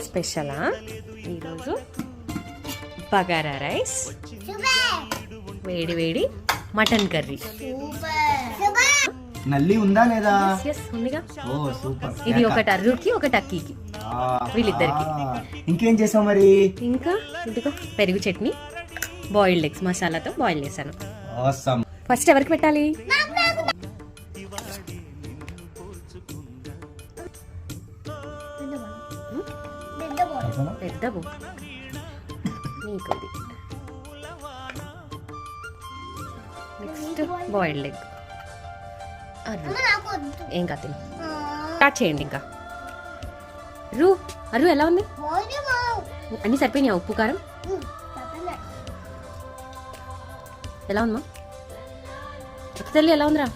స్పెషలా ఈరోజు బగారా రైస్, వేడి వేడి మటన్ కర్రీ. నల్లి ఉందా లేదా? ఉందిగా. ఓ సూపర్. ఇది ఒకటి అర్రుకి ఒకటి అక్కికి, వీళ్ళిద్దరికి. ఇంకేం చేసావు మరి? ఇంకా ఇదిగో పెరుగు చట్నీ, బాయిల్డ్ ఎగ్స్ మసాలాతో బాయిల్ చేశాను. ఫస్ట్ ఎవరికి పెట్టాలి? పెద్ద బో నీకు. Next boiled egg. ఏం కాదు, స్టార్ట్ చేయండి. ఇంకా అరు ఎలా ఉంది? అన్నీ సరిపోయినాయా? ఉప్పు కారం ఎలా ఉందమ్మా? తల్లి ఎలా ఉందిరా?